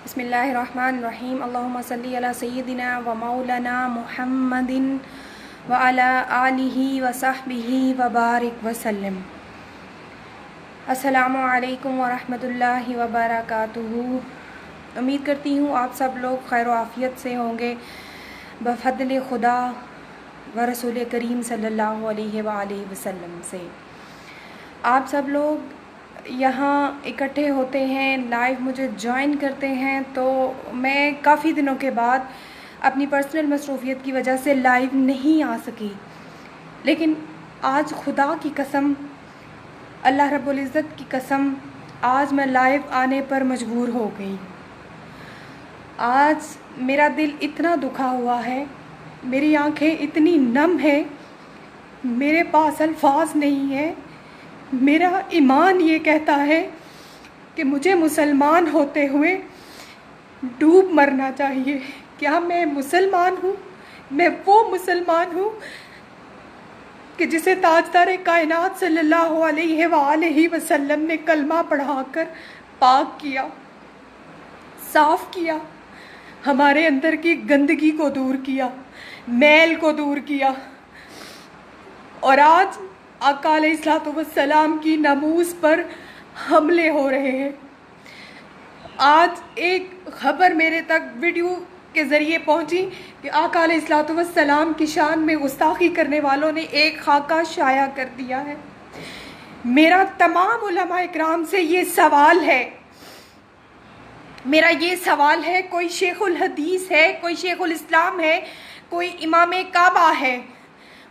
بسم اللہ الرحمن الرحیم اللہم صلی علی سیدنا و مولانا محمد و علی آلہ و صحبہ و بارک وسلم۔ السلام علیکم ورحمۃ اللہ وبرکاتہ۔ امید کرتی ہوں آپ سب لوگ خیر و عافیت سے ہوں گے بفضل خدا و رسول کریم صلی اللہ علیہ وآلہ وسلم سے۔ آپ سب لوگ یہاں اکٹھے ہوتے ہیں، لائیو مجھے جوائن کرتے ہیں، تو میں کافی دنوں کے بعد اپنی پرسنل مصروفیت کی وجہ سے لائیو نہیں آ سکی، لیکن آج خدا کی قسم، اللہ رب العزت کی قسم، آج میں لائیو آنے پر مجبور ہو گئی۔ آج میرا دل اتنا دکھا ہوا ہے، میری آنکھیں اتنی نم ہیں، میرے پاس الفاظ نہیں ہیں۔ میرا ایمان یہ کہتا ہے کہ مجھے مسلمان ہوتے ہوئے ڈوب مرنا چاہیے۔ کیا میں مسلمان ہوں؟ میں وہ مسلمان ہوں کہ جسے تاجدار کائنات صلی اللہ علیہ وآلہ وسلم نے کلمہ پڑھا کر پاک کیا، صاف کیا، ہمارے اندر کی گندگی کو دور کیا، میل کو دور کیا، اور آج آقا علیہ الصلوۃ والسلام کی ناموس پر حملے ہو رہے ہیں۔ آج ایک خبر میرے تک ویڈیو کے ذریعے پہنچی کہ آقا علیہ الصلوۃ والسلام کی شان میں گستاخی کرنے والوں نے ایک خاکہ شائع کر دیا ہے۔ میرا تمام علماء اکرام سے یہ سوال ہے، میرا یہ سوال ہے، کوئی شیخ الحدیث ہے، کوئی شیخ الاسلام ہے، کوئی امام کعبہ ہے،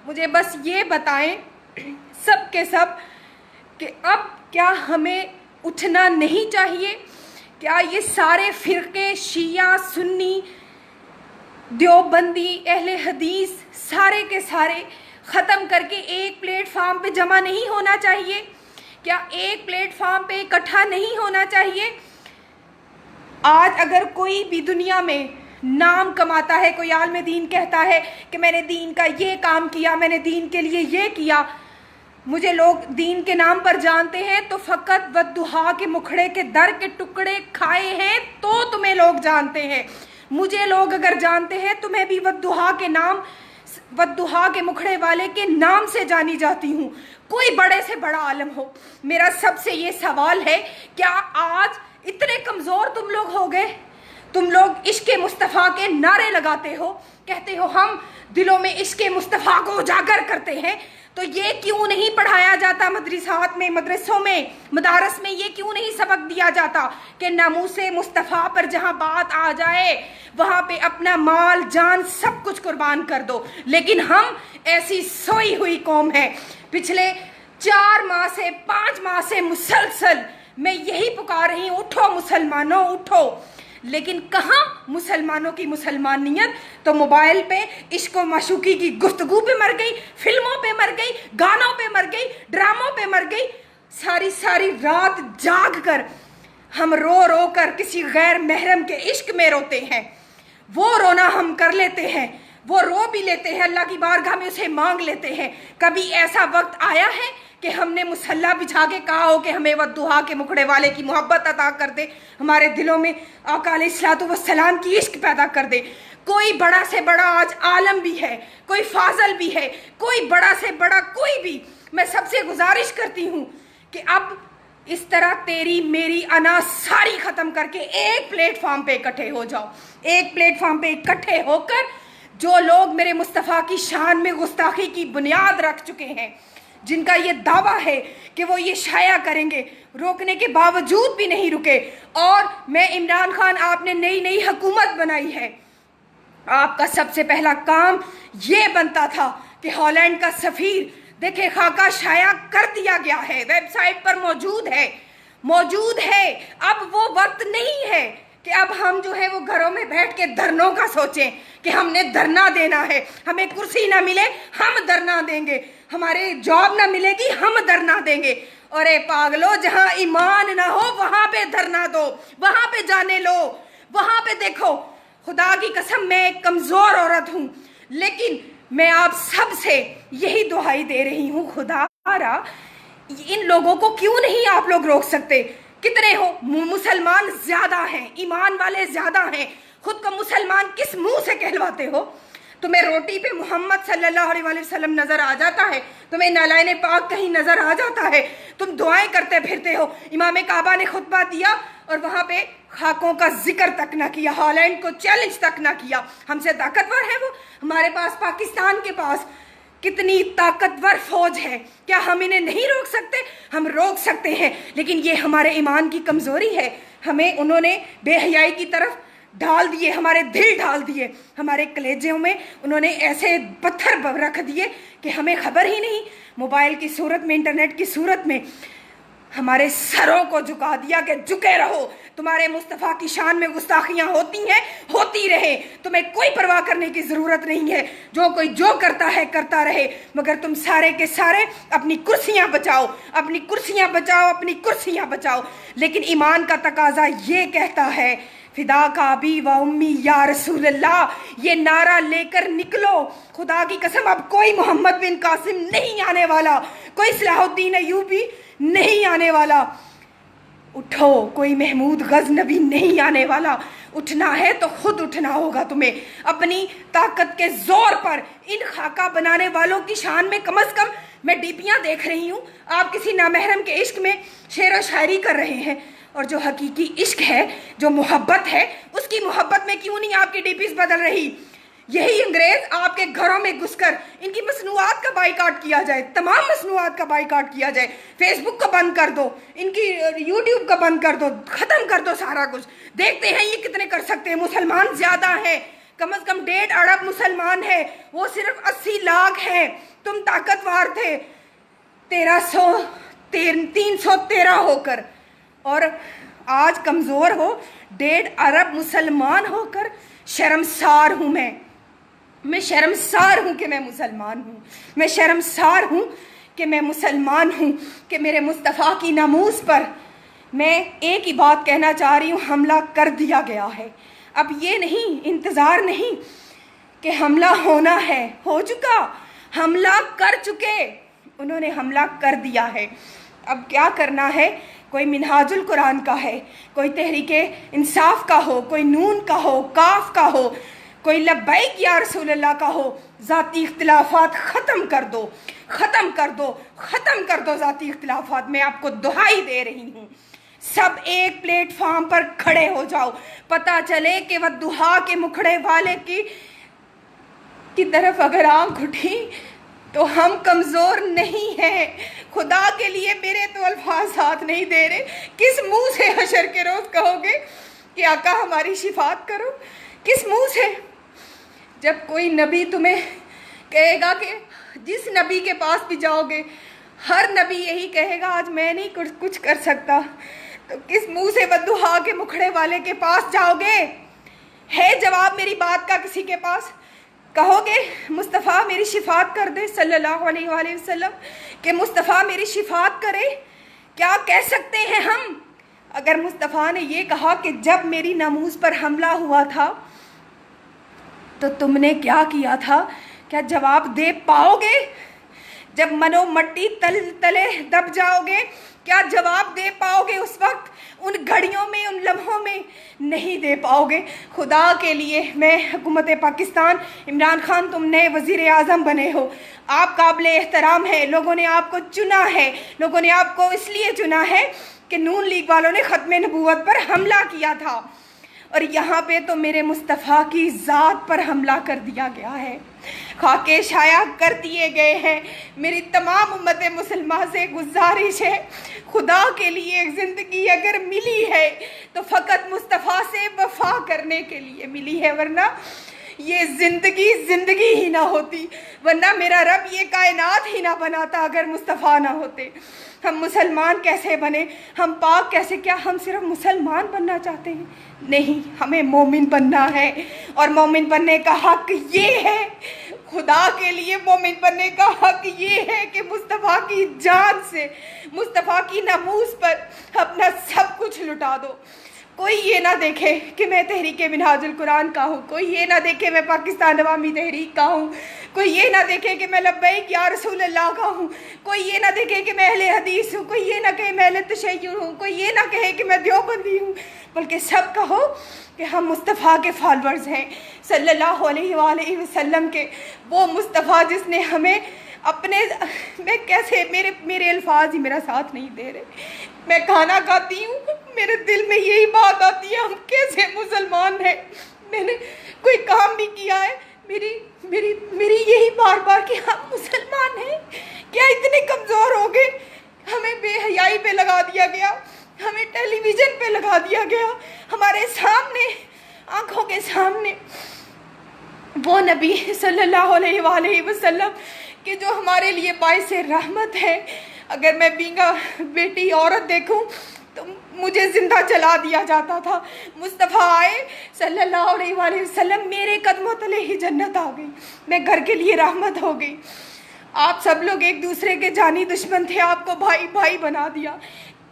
مجھے بس یہ بتائیں سب کے سب کہ اب کیا ہمیں اٹھنا نہیں چاہیے؟ کیا یہ سارے فرقے، شیعہ، سنی، دیوبندی، اہل حدیث، سارے کے سارے ختم کر کے ایک پلیٹ فارم پہ جمع نہیں ہونا چاہیے؟ کیا ایک پلیٹ فارم پہ اکٹھا نہیں ہونا چاہیے؟ آج اگر کوئی بھی دنیا میں نام کماتا ہے، کوئی عالم دین کہتا ہے کہ میں نے دین کا یہ کام کیا، میں نے دین کے لیے یہ کیا، مجھے لوگ دین کے نام پر جانتے ہیں تو فقط والضحیٰ کے مکھڑے کے در کے ٹکڑے کھائے ہیں تو تمہیں لوگ جانتے ہیں۔ مجھے لوگ اگر جانتے ہیں تو میں بھی والضحیٰ کے نام، والضحیٰ کے مکھڑے والے کے نام سے جانی جاتی ہوں، کوئی بڑے سے بڑا عالم ہو۔ میرا سب سے یہ سوال ہے، کیا آج اتنے کمزور تم لوگ ہو گئے؟ تم لوگ عشق مصطفیٰ کے نعرے لگاتے ہو، کہتے ہو ہم دلوں میں عشق مصطفیٰ کو اجاگر کرتے ہیں، تو یہ کیوں نہیں پڑھایا جاتا مدرسات میں، مدرسوں میں، مدارس میں یہ کیوں نہیں سبق دیا جاتا کہ ناموس مصطفیٰ پر جہاں بات آ جائے وہاں پہ اپنا مال جان سب کچھ قربان کر دو؟ لیکن ہم ایسی سوئی ہوئی قوم ہے۔ پچھلے 4 ماہ سے 5 ماہ سے مسلسل میں یہی پکار رہی ہوں، اٹھو مسلمانوں اٹھو، لیکن کہاں مسلمانوں کی مسلمانیت؟ تو موبائل پہ عشق و معشوقی کی گفتگو پہ مر گئی، فلموں پہ مر گئی، گانوں پہ مر گئی، ڈراموں پہ مر گئی۔ ساری رات جاگ کر ہم رو رو کر کسی غیر محرم کے عشق میں روتے ہیں، وہ رونا ہم کر لیتے ہیں، وہ رو بھی لیتے ہیں، اللہ کی بارگاہ میں اسے مانگ لیتے ہیں۔ کبھی ایسا وقت آیا ہے کہ ہم نے مصحلہ بچھا کے کہا ہو کہ ہمیں والضحیٰ کے مکھڑے والے کی محبت عطا کر دے، ہمارے دلوں میں آقا علیہ الصلوۃ والسلام کی عشق پیدا کر دے؟ کوئی بڑا سے بڑا آج عالم بھی ہے، کوئی فاضل بھی ہے، کوئی بڑا سے بڑا کوئی بھی، میں سب سے گزارش کرتی ہوں کہ اب اس طرح تیری میری انا ساری ختم کر کے ایک پلیٹ فارم پہ اکٹھے ہو جاؤ۔ ایک پلیٹ فارم پہ اکٹھے ہو کر جو لوگ میرے مصطفیٰ کی شان میں گستاخی کی بنیاد رکھ چکے ہیں، جن کا یہ دعویٰ ہے کہ وہ یہ شائع کریں گے، روکنے کے باوجود بھی نہیں رکے۔ اور میں عمران خان، آپ نے نئی حکومت بنائی ہے، آپ کا سب سے پہلا کام یہ بنتا تھا کہ ہالینڈ کا سفیر، دیکھیں خاکہ شائع کر دیا گیا ہے، ویب سائٹ پر موجود ہے۔ اب وہ وقت نہیں ہے کہ اب ہم جو ہے وہ گھروں میں بیٹھ کے دھرنوں کا سوچیں کہ ہم نے دھرنا دینا ہے، ہمیں کرسی نہ ملے ہم دھرنا دیں گے، ہمارے جاب نہ ملے گی ہم دھرنا دیں گے۔ اور اے پاگلو، جہاں ایمان نہ ہو وہاں پہ دھرنا دو، وہاں پہ جانے لو، وہاں پہ دیکھو۔ خدا کی قسم میں ایک کمزور عورت ہوں، لیکن میں آپ سب سے یہی دعائی دے رہی ہوں، خدا را ان لوگوں کو کیوں نہیں آپ لوگ روک سکتے کتنے ہو، مسلمان زیادہ ہیں، ایمان والے زیادہ ہیں، خود کو مسلمان کس منہ سے کہلواتے ہو؟ تمہیں روٹی پہ محمد صلی اللہ علیہ وسلم نظر آ جاتا ہے، تمہیں نالائن پاک کہیں نظر آ جاتا ہے، تم دعائیں کرتے پھرتے ہو، امام کعبہ نے خطبہ دیا اور وہاں پہ خاکوں کا ذکر تک نہ کیا، ہالینڈ کو چیلنج تک نہ کیا۔ ہم سے طاقتور ہے وہ، ہمارے پاس پاکستان کے پاس کتنی طاقتور فوج ہے، کیا ہم انہیں نہیں روک سکتے؟ ہم روک سکتے ہیں، لیکن یہ ہمارے ایمان کی کمزوری ہے، ہمیں انہوں نے بے حیائی کی طرف ڈال دیے، ہمارے دل ڈال دیے، ہمارے کلیجوں میں انہوں نے ایسے پتھر رکھ دیے کہ ہمیں خبر ہی نہیں، موبائل کی صورت میں، انٹرنیٹ کی صورت میں ہمارے سروں کو جھکا دیا کہ جھکے رہو، تمہارے مصطفیٰ کی شان میں گستاخیاں ہوتی ہیں، ہوتی رہے، تمہیں کوئی پرواہ کرنے کی ضرورت نہیں ہے، جو کوئی جو کرتا ہے کرتا رہے، مگر تم سارے کے سارے اپنی کرسیاں بچاؤ، اپنی کرسیاں بچاؤ، اپنی کرسیاں بچاؤ۔ لیکن ایمان کا تقاضا یہ کہتا ہے فدا کا ابی و امی یا رسول اللہ، یہ نعرہ لے کر نکلو، خدا کی قسم اب کوئی محمد بن قاسم نہیں آنے والا، کوئی صلاح الدین ایوبی نہیں آنے والا، اٹھو، کوئی محمود غزنوی نہیں آنے والا، اٹھنا ہے تو خود اٹھنا ہوگا تمہیں، اپنی طاقت کے زور پر۔ ان خاکہ بنانے والوں کی شان میں کم از کم میں ڈیپیاں دیکھ رہی ہوں، آپ کسی نامحرم کے عشق میں شعر و شاعری کر رہے ہیں، اور جو حقیقی عشق ہے، جو محبت ہے، اس کی محبت میں کیوں نہیں آپ کی ڈیپیز بدل رہی؟ یہی انگریز آپ کے گھروں میں گھس کر ان کی مصنوعات کا بائیکاٹ کیا جائے، تمام مصنوعات کا بائیکاٹ کیا جائے، فیس بک کو بند کر دو، ان کی یوٹیوب کو بند کر دو، ختم کر دو سارا کچھ، دیکھتے ہیں یہ کتنے کر سکتے ہیں۔ مسلمان زیادہ ہیں، کم از کم 1.5 ارب مسلمان ہیں، وہ صرف 80 لاکھ ہیں، تم طاقتور تھے 313 ہو کر، اور آج کمزور ہو 1.5 ارب مسلمان ہو کر۔ شرمسار ہوں میں شرمسار ہوں کہ میں مسلمان ہوں، میں شرمسار ہوں کہ میں مسلمان ہوں، کہ میرے مصطفیٰ کی ناموس پر میں ایک ہی بات کہنا چاہ رہی ہوں، حملہ کر دیا گیا ہے۔ اب یہ نہیں، انتظار نہیں کہ حملہ ہونا ہے، ہو چکا، حملہ کر چکے، انہوں نے حملہ کر دیا ہے۔ اب کیا کرنا ہے؟ کوئی منہاج القرآن کا ہے، کوئی تحریک انصاف کا ہو، کوئی نون کا ہو، کاف کا ہو، کوئی لبیک یا رسول اللہ کا ہو، ذاتی اختلافات ختم کر دو، ختم کر دو، ختم کر دو ذاتی اختلافات۔ میں آپ کو دہائی دے رہی ہوں، سب ایک پلیٹ فارم پر کھڑے ہو جاؤ، پتہ چلے کہ وہ دہا کے مکھڑے والے کی طرف اگر آنکھ اٹھی تو ہم کمزور نہیں ہیں۔ خدا کے لیے میرے تو الفاظ ساتھ نہیں دے رہے، کس منہ سے حشر کے روز کہو گے کہ آقا ہماری شفاعت کرو؟ کس منہ سے؟ جب کوئی نبی تمہیں کہے گا کہ جس نبی کے پاس بھی جاؤ گے ہر نبی یہی کہے گا آج میں نہیں کچھ کر سکتا، تو کس منہ سے بددعا کے مکھڑے والے کے پاس جاؤ گے؟ ہے جواب میری بات کا کسی کے پاس؟ کہو گے مصطفیٰ میری شفاعت کر دے صلی اللہ علیہ وآلہ وسلم، کہ مصطفیٰ میری شفاعت کرے؟ کیا کہہ سکتے ہیں ہم؟ اگر مصطفیٰ نے یہ کہا کہ جب میری ناموس پر حملہ ہوا تھا تو تم نے کیا کیا تھا، کیا جواب دے پاؤ گے؟ جب منو مٹی تلے دب جاؤ گے کیا جواب دے پاؤ گے اس وقت؟ ان گھڑیوں میں، ان لمحوں میں نہیں دے پاؤ گے۔ خدا کے لیے میں حکومت پاکستان، عمران خان تم نئے وزیر اعظم بنے ہو، آپ قابل احترام ہیں، لوگوں نے آپ کو چنا ہے، لوگوں نے آپ کو اس لیے چنا ہے کہ نون لیگ والوں نے ختم نبوت پر حملہ کیا تھا، اور یہاں پہ تو میرے مصطفیٰ کی ذات پر حملہ کر دیا گیا ہے، خاکے شائع کر دیے گئے ہیں۔ میری تمام امت مسلمہ سے گزارش ہے، خدا کے لیے زندگی اگر ملی ہے تو فقط مصطفیٰ سے وفا کرنے کے لیے ملی ہے، ورنہ یہ زندگی ہی نہ ہوتی، ورنہ میرا رب یہ کائنات ہی نہ بناتا اگر مصطفیٰ نہ ہوتے۔ ہم مسلمان کیسے بنے، ہم پاک کیسے، کیا ہم صرف مسلمان بننا چاہتے ہیں؟ نہیں، ہمیں مومن بننا ہے، اور مومن بننے کا حق یہ ہے، خدا کے لیے مومن بننے کا حق یہ ہے کہ مصطفیٰ کی جان سے، مصطفیٰ کی ناموس پر اپنا سب کچھ لٹا دو، کوئی یہ نہ دیکھے کہ میں تحریک منہاج القرآن کا ہوں، کوئی یہ نہ دیکھے میں پاکستان عوامی تحریک کا ہوں، کوئی یہ نہ دیکھے کہ میں لبیک یا رسول اللہ کا ہوں، کوئی یہ نہ دیکھے کہ میں اہل حدیث ہوں، کوئی یہ نہ کہے میں اہل تشیع ہوں، کوئی یہ نہ کہے کہ میں دیوبندی ہوں، بلکہ سب کہو کہ ہم مصطفیٰ کے فالورز ہیں، صلی اللہ علیہ وآلہ وسلم کے، وہ مصطفیٰ جس نے ہمیں اپنے، میں کیسے، میرے الفاظ ہی میرا ساتھ نہیں دے رہے، میں کھانا کھاتی ہوں میرے دل میں یہی بات آتی ہے ہم کیسے مسلمان ہیں، میں نے کوئی کام نہیں کیا ہے، میری یہی بار بار کہ ہم مسلمان ہیں، کیا اتنے کمزور ہو گئے، ہمیں بے حیائی پہ لگا دیا گیا، ہمیں ٹیلی ویژن پہ لگا دیا گیا، ہمارے سامنے، آنکھوں کے سامنے وہ نبی صلی اللہ علیہ وآلہ وسلم کہ جو ہمارے لیے باعث رحمت ہے، اگر میں بینگا بیٹی عورت دیکھوں تو مجھے زندہ جلا دیا جاتا تھا، مصطفیٰ آئے صلی اللہ علیہ وآلہ وسلم، میرے قدموں تلے ہی جنت آ گئی، میں گھر کے لیے رحمت ہو گئی، آپ سب لوگ ایک دوسرے کے جانی دشمن تھے، آپ کو بھائی بھائی بنا دیا،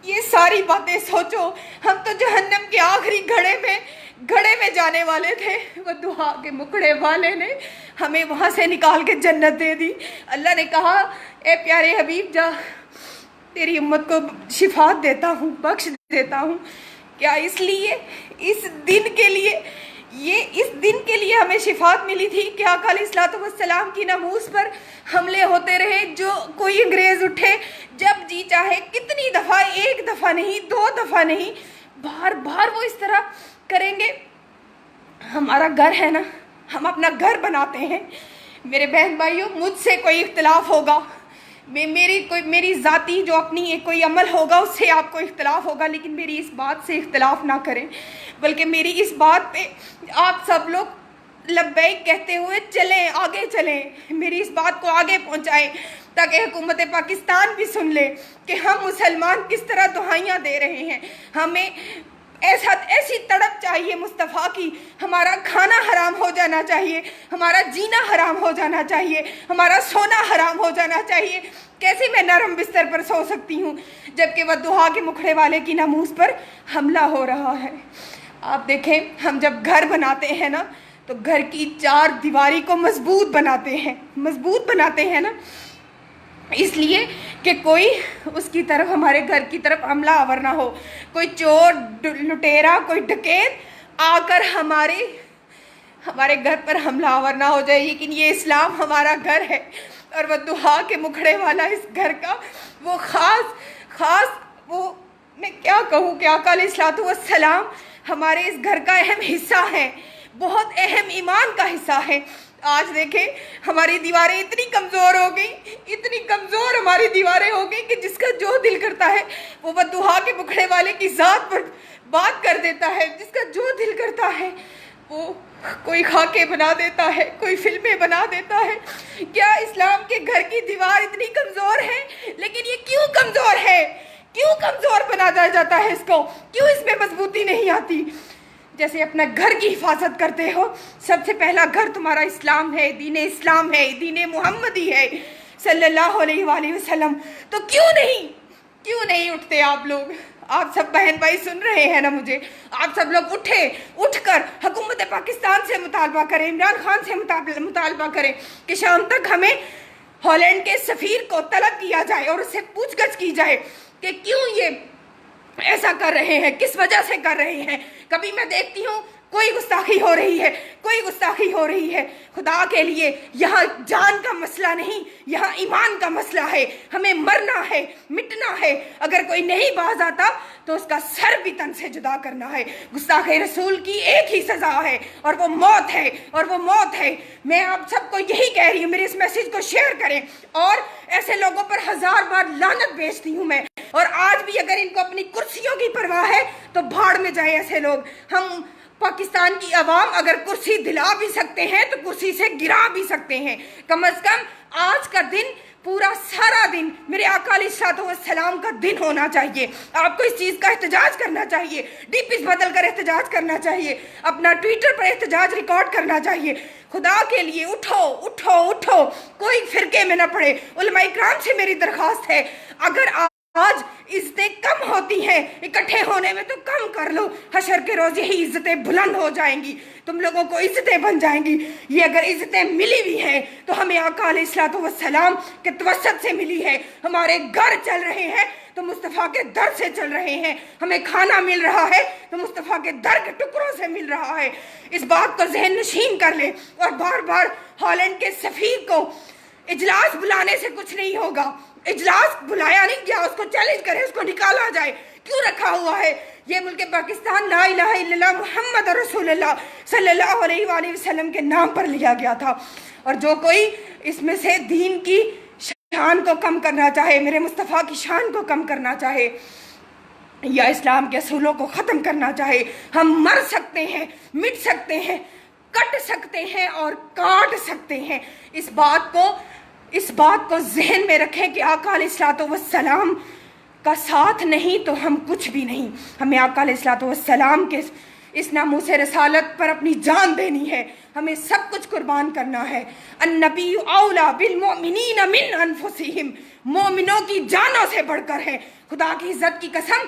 یہ ساری باتیں سوچو، ہم تو جہنم کے آخری گھڑے میں جانے والے تھے، وہ دعا کے مکڑے والے نے ہمیں وہاں سے نکال کے جنت دے دی، اللہ نے کہا اے پیارے حبیب جا تیری امت کو شفاعت دیتا ہوں، بخش دیتا ہوں، کیا اس لیے اس دن کے لیے ہمیں شفاعت ملی تھی کہ آقا علیہ الصلوۃ والسلام کی ناموس پر حملے ہوتے رہے، جو کوئی انگریز اٹھے جب جی چاہے کتنی دفعہ، ایک دفعہ نہیں، 2 دفعہ نہیں، بار بار وہ اس طرح کریں گے، ہمارا گھر ہے نا، ہم اپنا گھر بناتے ہیں، میرے بہن بھائیوں مجھ سے کوئی اختلاف ہوگا، میری ذاتی جو اپنی کوئی عمل ہوگا اس سے آپ کو اختلاف ہوگا، لیکن میری اس بات سے اختلاف نہ کریں، بلکہ میری اس بات پہ آپ سب لوگ لبیک کہتے ہوئے چلیں، آگے چلیں، میری اس بات کو آگے پہنچائیں تاکہ حکومت پاکستان بھی سن لے کہ ہم مسلمان کس طرح دہائیاں دے رہے ہیں، ہمیں ایسی تڑپ چاہیے مصطفیٰ کی، ہمارا کھانا حرام ہو جانا چاہیے، ہمارا جینا حرام ہو جانا چاہیے، ہمارا سونا حرام ہو جانا چاہیے، کیسے میں نرم بستر پر سو سکتی ہوں جبکہ وہ دہا کے مکھڑے والے کی ناموس پر حملہ ہو رہا ہے۔ آپ دیکھیں ہم جب گھر بناتے ہیں نا تو گھر کی 4 دیواری کو مضبوط بناتے ہیں نا، اس لیے کہ کوئی اس کی طرف، ہمارے گھر کی طرف حملہ آور نہ ہو، کوئی چور لٹیرا، کوئی ڈکیت آ کر ہمارے گھر پر حملہ آور نہ ہو جائے، لیکن یہ اسلام ہمارا گھر ہے اور وہ دہا کے مکھڑے والا اس گھر کا وہ خاص وہ میں کیا کہوں کہ آقا علیہ الصلوۃ والسلام ہمارے اس گھر کا اہم حصہ ہے، بہت اہم ایمان کا حصہ ہے۔ آج دیکھیں ہماری دیواریں اتنی کمزور ہو گئی، اتنی کمزور ہماری دیواریں ہو گئی کہ جس کا جو دل کرتا ہے وہ بددعا کے مکھڑے والے کی ذات پر بات کر دیتا ہے، جس کا جو دل کرتا ہے وہ کوئی خاکے بنا دیتا ہے، کوئی فلمیں بنا دیتا ہے۔ کیا اسلام کے گھر کی دیوار اتنی کمزور ہے؟ لیکن یہ کیوں کمزور ہے؟ کیوں کمزور بنا جاتا ہے اس کو؟ کیوں اس میں مضبوطی نہیں آتی؟ جیسے اپنا گھر کی حفاظت کرتے ہو، سب سے پہلا گھر تمہارا اسلام ہے، دین اسلام ہے، دین محمدی ہے صلی اللہ علیہ وآلہ وسلم، تو کیوں نہیں اٹھتے آپ لوگ؟ آپ سب بہن بھائی سن رہے ہیں نا مجھے، آپ سب لوگ اٹھ کر حکومت پاکستان سے مطالبہ کریں، عمران خان سے مطالبہ کریں کہ شام تک ہمیں ہالینڈ کے سفیر کو طلب کیا جائے اور اس سے پوچھ گچھ کی جائے کہ کیوں یہ ایسا کر رہے ہیں، کس وجہ سے کر رہے ہیں۔ کبھی میں دیکھتی ہوں کوئی گستاخی ہو رہی ہے، خدا کے لیے یہاں جان کا مسئلہ نہیں، یہاں ایمان کا مسئلہ ہے، ہمیں مرنا ہے، مٹنا ہے، اگر کوئی نہیں باز آتا تو اس کا سر بھی تن سے جدا کرنا ہے۔ گستاخ رسول کی ایک ہی سزا ہے اور وہ موت ہے، میں آپ سب کو یہی کہہ رہی ہوں، میرے اس میسیج کو شیئر کریں، اور ایسے لوگوں پر 1000 بار لعنت بھیجتی ہوں میں، اور آج بھی اگر ان کو اپنی کرسیوں کی پرواہ ہے تو بھاڑ میں جائیں ایسے لوگ۔ ہم پاکستان کی عوام اگر کرسی دلا بھی سکتے ہیں تو کرسی سے گرا بھی سکتے ہیں، کم از کم آج کا دن، پورا سارا دن میرے آقا علیہ الصلوۃ والسلام کا دن ہونا چاہیے۔ آپ کو اس چیز کا احتجاج کرنا چاہیے، ڈی پیز بدل کر احتجاج کرنا چاہیے، اپنا ٹویٹر پر احتجاج ریکارڈ کرنا چاہیے۔ خدا کے لیے اٹھو، کوئی فرقے میں نہ پڑے۔ علماء کرام سے میری درخواست ہے، اگر آپ آج عزتیں کم ہوتی ہیں، اکٹھے ہونے میں تو کم کر لو، حشر کے روز یہی عزتیں بلند ہو جائیں گی، تم لوگوں کو عزتیں بن جائیں گی۔ یہ اگر عزتیں ملی بھی ہیں تو ہمیں آقا علیہ الصلوۃ والسلام کے توسط سے ملی ہے، ہمارے گھر چل رہے ہیں تو مصطفیٰ کے در سے چل رہے ہیں، ہمیں کھانا مل رہا ہے تو مصطفیٰ کے در کے ٹکڑوں سے مل رہا ہے۔ اس بات کو ذہن نشین کر لیں، اور بار بار ہالینڈ کے سفیر کو اجلاس بلانے سے کچھ نہیں ہوگا، اجلاس بلایا نہیں گیا، اس کو چیلنج کرے، اس کو نکالا جائے، کیوں رکھا ہوا ہے؟ یہ ملک پاکستان لا الہ الا اللہ محمد رسول اللہ صلی اللہ علیہ وآلہ وسلم کے نام پر لیا گیا تھا، اور جو کوئی اس میں سے دین کی شان کو کم کرنا چاہے، میرے مصطفیٰ کی شان کو کم کرنا چاہے، یا اسلام کے اصولوں کو ختم کرنا چاہے، ہم مر سکتے ہیں، مٹ سکتے ہیں، کٹ سکتے ہیں اور کاٹ سکتے ہیں۔ اس بات کو ذہن میں رکھیں کہ آقا علیہ الصلوۃ والسلام کا ساتھ نہیں تو ہم کچھ بھی نہیں۔ ہمیں آقا علیہ الصلوۃ والسلام کے اس ناموس رسالت پر اپنی جان دینی ہے، ہمیں سب کچھ قربان کرنا ہے۔ النبی اولیٰ بالمؤمنین من انفسہم، مومنوں کی جانوں سے بڑھ کر ہے۔ خدا کی عزت کی قسم،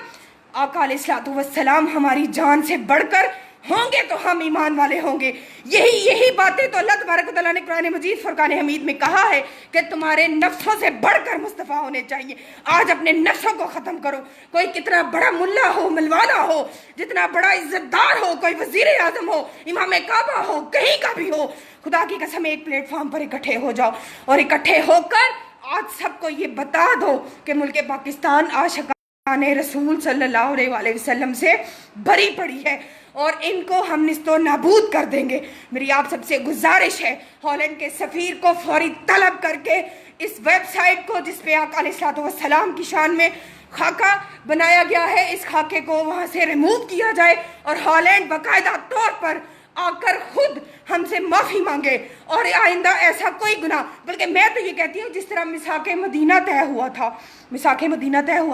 آقا علیہ الصلوۃ والسلام ہماری جان سے بڑھ کر ہوں گے تو ہم ایمان والے ہوں گے۔ یہی باتیں تو اللہ تبارک و تعالیٰ نے قرآن مجید فرقان حمید میں کہا ہے کہ تمہارے نفسوں سے بڑھ کر مصطفیٰ ہونے چاہیے۔ آج اپنے نفسوں کو ختم کرو، کوئی کتنا بڑا ملا ہو، ملوانا ہو، جتنا بڑا عزت دار ہو، کوئی وزیر اعظم ہو، امام کعبہ ہو، کہیں کا بھی ہو، خدا کی قسم ایک پلیٹ فارم پر اکٹھے ہو جاؤ، اور اکٹھے ہو کر آج سب کو یہ بتا دو کہ ملک پاکستان عاشقان رسول صلی اللہ علیہ وآلہ وسلم سے بری پڑی ہے، اور ان کو ہم نیست و نابود کر دیں گے۔ میری آپ سب سے گزارش ہے، ہالینڈ کے سفیر کو فوری طلب کر کے اس ویب سائٹ کو جس پہ آقا علیہ الصلوۃ والسلام کی شان میں خاکہ بنایا گیا ہے، اس خاکے کو وہاں سے ریموو کیا جائے، اور ہالینڈ باقاعدہ طور پر آ کر خود ہم سے معافی مانگے، اور آئندہ ایسا کوئی گناہ، بلکہ میں تو یہ کہتی ہوں جس طرح میثاق مدینہ طے ہوا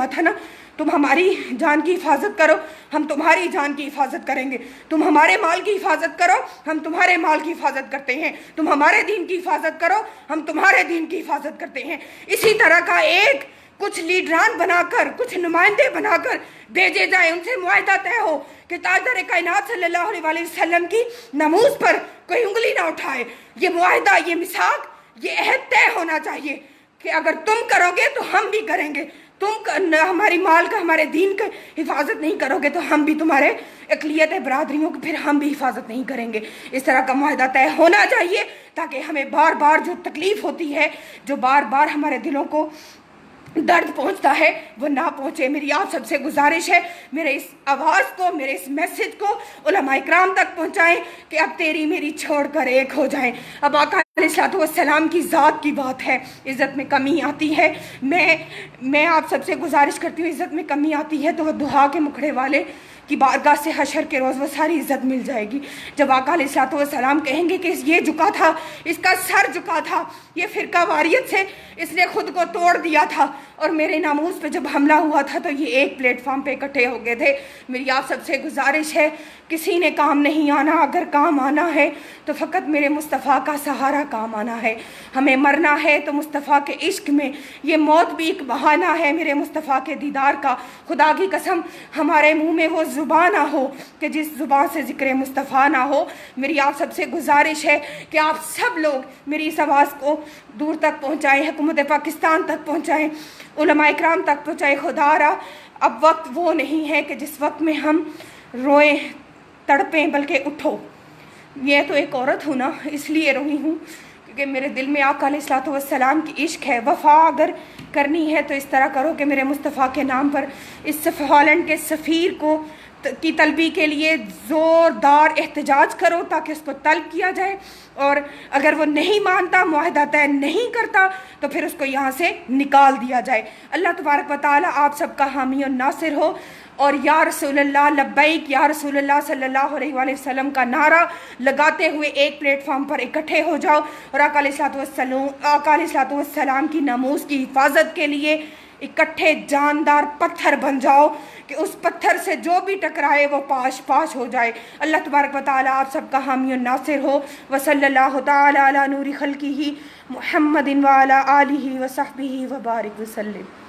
تھا نا، تم ہماری جان کی حفاظت کرو، ہم تمہاری جان کی حفاظت کریں گے، تم ہمارے مال کی حفاظت کرو، ہم تمہارے مال کی حفاظت کرتے ہیں، تم ہمارے دین کی حفاظت کرو، ہم تمہارے دین کی حفاظت کرتے ہیں۔ اسی طرح کا ایک کچھ لیڈران بنا کر، کچھ نمائندے بنا کر بھیجے جائیں، ان سے معاہدہ طے ہو کہ تاجدار کائنات صلی اللہ علیہ وآلہ وسلم کی ناموس پر کوئی انگلی نہ اٹھائے۔ یہ معاہدہ، یہ میثاق، یہ عہد طے ہونا چاہیے کہ اگر تم کرو گے تو ہم بھی کریں گے، تم ہماری مال کا، ہمارے دین کا حفاظت نہیں کرو گے تو ہم بھی تمہارے اقلیت برادریوں کو پھر ہم بھی حفاظت نہیں کریں گے۔ اس طرح کا معاہدہ طے ہونا چاہیے تاکہ ہمیں بار بار جو تکلیف ہوتی ہے، جو بار بار ہمارے دلوں کو درد پہنچتا ہے، وہ نہ پہنچے۔ میری آپ سب سے گزارش ہے، میرے اس آواز کو، میرے اس میسج کو علماء اکرام تک پہنچائیں کہ اب تیری میری چھوڑ کر ایک ہو جائیں۔ اب آقا علیہ الصلوۃ والسلام کی ذات کی بات ہے، عزت میں کمی آتی ہے، میں آپ سب سے گزارش کرتی ہوں، عزت میں کمی آتی ہے تو وہ دہا کے مکھڑے والے کی بارگاہ سے حشر کے روز وہ ساری عزت مل جائے گی۔ جب آقا علیہ الصلوۃ والسلام کہیں گے کہ یہ جھکا تھا، اس کا سر جھکا تھا، یہ فرقہ واریت سے اس نے خود کو توڑ دیا تھا، اور میرے ناموس پہ جب حملہ ہوا تھا تو یہ ایک پلیٹ فارم پہ اکٹھے ہو گئے تھے۔ میری آپ سب سے گزارش ہے، کسی نے کام نہیں آنا، اگر کام آنا ہے تو فقط میرے مصطفیٰ کا سہارا کام آنا ہے۔ ہمیں مرنا ہے تو مصطفیٰ کے عشق میں، یہ موت بھی ایک بہانہ ہے میرے مصطفیٰ کے دیدار کا۔ خدا کی قسم ہمارے منہ میں وہ زبان نہ ہو کہ جس زبان سے ذکر مصطفیٰ نہ ہو۔ میری آپ سب سے گزارش ہے کہ آپ سب لوگ میری اس آواز کو دور تک پہنچائیں، حکومت پاکستان تک پہنچائیں، علماء اکرام تک پہنچائیں۔ خدا را اب وقت وہ نہیں ہے کہ جس وقت میں ہم روئیں تڑپیں، بلکہ اٹھو۔ یہ تو ایک عورت ہوں نا، اس لیے روئی ہوں کیونکہ میرے دل میں آقا علیہ الصلوۃ والسلام کی عشق ہے۔ وفا اگر کرنی ہے تو اس طرح کرو کہ میرے مصطفیٰ کے نام پر اس ہالینڈ کے سفیر کی طلبی کے لیے زوردار احتجاج کرو تاکہ اس کو طلب کیا جائے، اور اگر وہ نہیں مانتا، معاہدہ طے نہیں کرتا، تو پھر اس کو یہاں سے نکال دیا جائے۔ اللہ تبارک و تعالی آپ سب کا حامی و ناصر ہو، اور یا رسول اللہ لبیک، یا رسول اللہ صلی اللہ علیہ وآلہ وسلم کا نعرہ لگاتے ہوئے ایک پلیٹ فارم پر اکٹھے ہو جاؤ، اور آقا علیہ الصلوۃ والسلام کی ناموس کی حفاظت کے لیے اکٹھے جاندار پتھر بن جاؤ کہ اس پتھر سے جو بھی ٹکرائے وہ پاش پاش ہو جائے۔ اللہ تبارک و تعالیٰ آپ سب کا حامی و ناصر ہو۔ وصلی اللہ تعالیٰ علی نور خلقہ محمد وعلی آلہ وصحبہ وبارک وسلم۔